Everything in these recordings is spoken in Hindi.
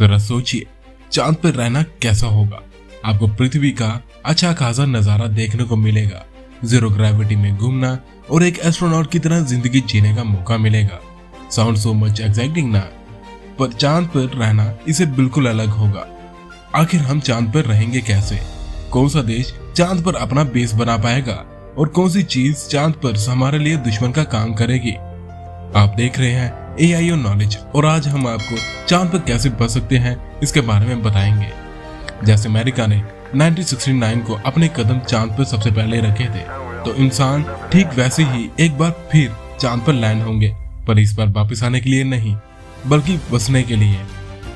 जरा सोचिए, चांद पर रहना कैसा होगा। आपको पृथ्वी का अच्छा खासा नजारा देखने को मिलेगा, जीरो ग्रेविटी में घूमना और एक एस्ट्रोनॉट की तरह जिंदगी जीने का मौका मिलेगा। साउंड सो मच एक्साइटिंग ना? पर चांद पर रहना इसे बिल्कुल अलग होगा। आखिर हम चांद पर रहेंगे कैसे? कौन सा देश चांद पर अपना बेस बना पाएगा और कौन सी चीज चांद पर हमारे लिए दुश्मन का काम करेगी? आप देख रहे हैं AIO नॉलेज और आज हम आपको चांद पर कैसे बच सकते हैं इसके बारे में बताएंगे। जैसे अमेरिका ने 1969 को अपने कदम चांद पर सबसे पहले रखे थे, तो इंसान ठीक वैसे ही एक बार फिर चांद पर लैंड होंगे, पर इस बार वापस आने के लिए नहीं बल्कि बसने के लिए।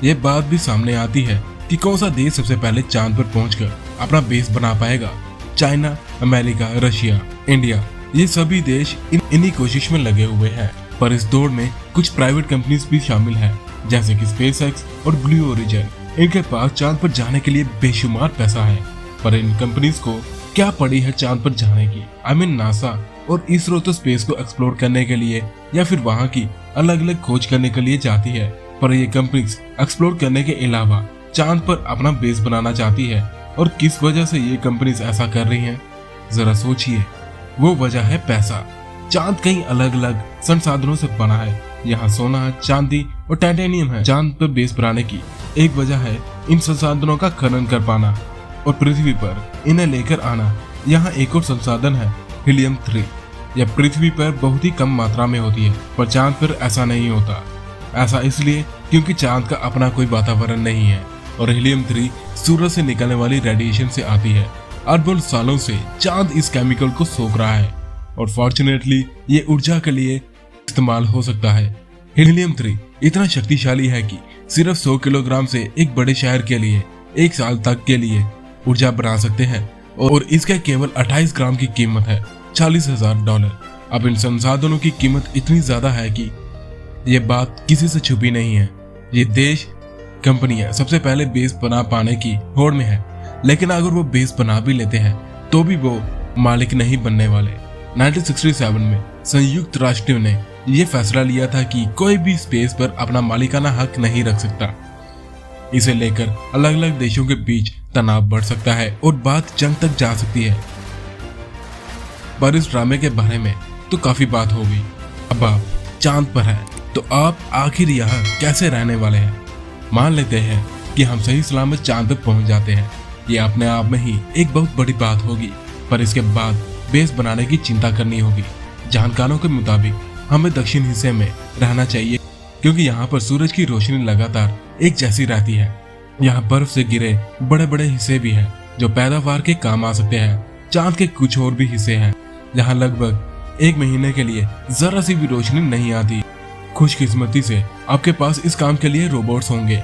ये बात भी सामने आती है कि कौन सा देश सबसे पहले चांद पर पहुंचकर अपना बेस बना पाएगा। चाइना, अमेरिका, रशिया, इंडिया, ये सभी देश इन्हीं कोशिश में लगे हुए हैं। पर इस दौड़ में कुछ प्राइवेट कंपनीज भी शामिल हैं, जैसे कि SpaceX और ब्लू ओरिजिन। इनके पास चांद पर जाने के लिए बेशुमार पैसा है, पर इन कंपनीज को क्या पड़ी है चांद पर जाने की? नासा और इसरो तो स्पेस को एक्सप्लोर करने के लिए या फिर वहाँ की अलग अलग खोज करने के लिए जाती है, पर ये कंपनीज एक्सप्लोर करने के अलावा चांद पर अपना बेस बनाना चाहती है। और किस वजह से ये कंपनीज ऐसा कर रही हैं? जरा सोचिए, वो वजह है पैसा। चांद कई अलग अलग संसाधनों से बना है। यहाँ सोना, चांदी और टाइटेनियम है। चांद पर बेस बनाने की एक वजह है इन संसाधनों का खनन कर पाना और पृथ्वी पर इन्हें लेकर आना। यहाँ एक और संसाधन है हीलियम 3। यह पृथ्वी पर बहुत ही कम मात्रा में होती है, पर चांद पर ऐसा नहीं होता। ऐसा इसलिए क्योंकि चांद का अपना कोई वातावरण नहीं है और हीलियम 3 सूरज से निकलने वाली रेडिएशन से आती है। अरबों सालों से चांद इस केमिकल को सोख रहा है और फॉर्चुनेटली ये ऊर्जा के लिए इस्तेमाल हो सकता है। हीलियम 3 इतना शक्तिशाली है कि सिर्फ 100 किलोग्राम से एक बड़े शहर के लिए 1 साल तक के लिए ऊर्जा बना सकते हैं और इसके केवल 28 ग्राम की कीमत है $40,000। अब इन संसाधनों की कीमत इतनी ज्यादा है कि ये बात किसी से छुपी नहीं है। ये देश, कंपनियां सबसे पहले बेस बना पाने की होड़ में है, लेकिन अगर वो बेस बना भी लेते हैं तो भी वो मालिक नहीं बनने वाले। 1967 में संयुक्त राष्ट्र ने यह फैसला लिया था कि कोई भी स्पेस पर अपना मालिकाना हक नहीं रख सकता। इसे लेकर अलग अलग देशों के बीच तनाव बढ़ सकता है और बात जंग तक जा सकती है। पर इस ड्रामे के बारे में तो काफी बात हो गई। अब आप चांद पर हैं, तो आप आखिर यहाँ कैसे रहने वाले हैं? मान लेते हैं कि हम सही सलामत चांद पर पहुंच जाते हैं। ये अपने आप में ही एक बहुत बड़ी बात होगी, पर इसके बाद बेस बनाने की चिंता करनी होगी। जानकारों के मुताबिक हमें दक्षिण हिस्से में रहना चाहिए, क्योंकि यहाँ पर सूरज की रोशनी लगातार एक जैसी रहती है। यहाँ बर्फ से गिरे बड़े बड़े हिस्से भी हैं जो पैदावार के काम आ सकते हैं। चांद के कुछ और भी हिस्से हैं जहाँ लगभग 1 महीने के लिए जरा सी भी रोशनी नहीं आती। खुशकिस्मती से आपके पास इस काम के लिए रोबोट्स होंगे।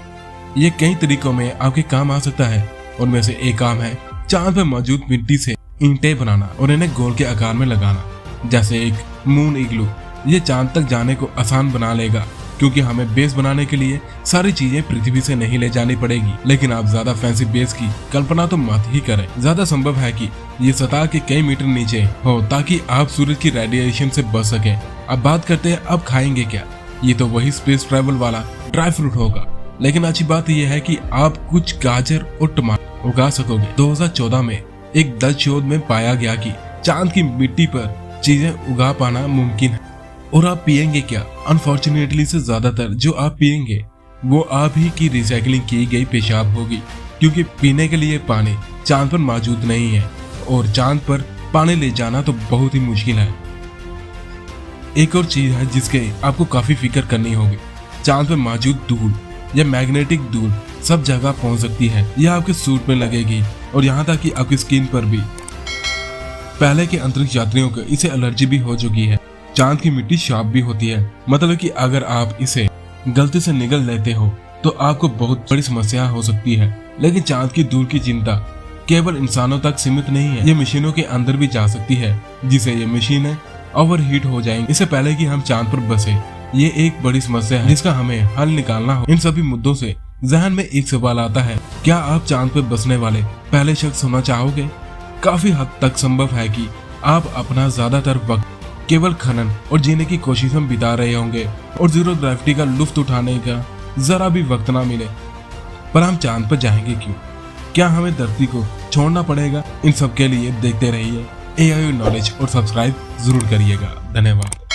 ये कई तरीकों में आपके काम आ सकता है। उनमें से एक काम है चांद पर मौजूद मिट्टी से ईंटें बनाना और इन्हें गोल के आकार में लगाना, जैसे एक मून इग्लू। ये चांद तक जाने को आसान बना लेगा, क्योंकि हमें बेस बनाने के लिए सारी चीजें पृथ्वी से नहीं ले जानी पड़ेगी। लेकिन आप ज्यादा फैंसी बेस की कल्पना तो मत ही करें। ज्यादा संभव है कि ये सतह के कई मीटर नीचे हो, ताकि आप सूरज की रेडिएशन से बच सकें। अब बात करते हैं, अब खाएंगे क्या? ये तो वही स्पेस ट्रेवल वाला ड्राई फ्रूट होगा, लेकिन अच्छी बात यह है कि आप कुछ गाजर और टमाटर उगा सकोगे। 2014 में एक दल शोध में पाया गया कि चांद की मिट्टी पर चीजें उगा पाना मुमकिन है। और आप पिएंगे क्या? अनफॉर्चुनेटली से ज्यादातर जो आप पिएंगे वो आप ही की रिसाइकलिंग की गई पेशाब होगी, क्योंकि पीने के लिए पानी चांद पर मौजूद नहीं है और चांद पर पानी ले जाना तो बहुत ही मुश्किल है। एक और चीज है जिसके आपको काफी फिक्र करनी होगी। चांद पर मौजूद धूल या मैग्नेटिक धूल सब जगह पहुंच सकती है। यह आपके सूट में लगेगी और यहाँ तक कि आपकी स्किन पर भी। पहले के अंतरिक्ष यात्रियों को इसे एलर्जी भी हो चुकी है। चांद की मिट्टी शार्प भी होती है, मतलब कि अगर आप इसे गलती से निगल लेते हो तो आपको बहुत बड़ी समस्या हो सकती है। लेकिन चांद की धूल की चिंता केवल इंसानों तक सीमित नहीं है, ये मशीनों के अंदर भी जा सकती है, जिसे ये मशीनें ओवरहीट हो जाएंगी। इससे पहले कि हम चांद पर बसे, ये एक बड़ी समस्या है जिसका हमें हल निकालना हो। इन सभी मुद्दों से जहन में एक सवाल आता है, क्या आप चांद पर बसने वाले पहले शख्स होना चाहोगे? काफी हद तक संभव है कि आप अपना ज्यादातर वक्त केवल खनन और जीने की कोशिश में बिता रहे होंगे और जीरो ग्रेविटी का लुत्फ उठाने का जरा भी वक्त ना मिले। पर हम चांद पर जाएंगे क्यों? क्या हमें धरती को छोड़ना पड़ेगा? इन सब के लिए देखते रहिए AIU नॉलेज और सब्सक्राइब जरूर करिएगा। धन्यवाद।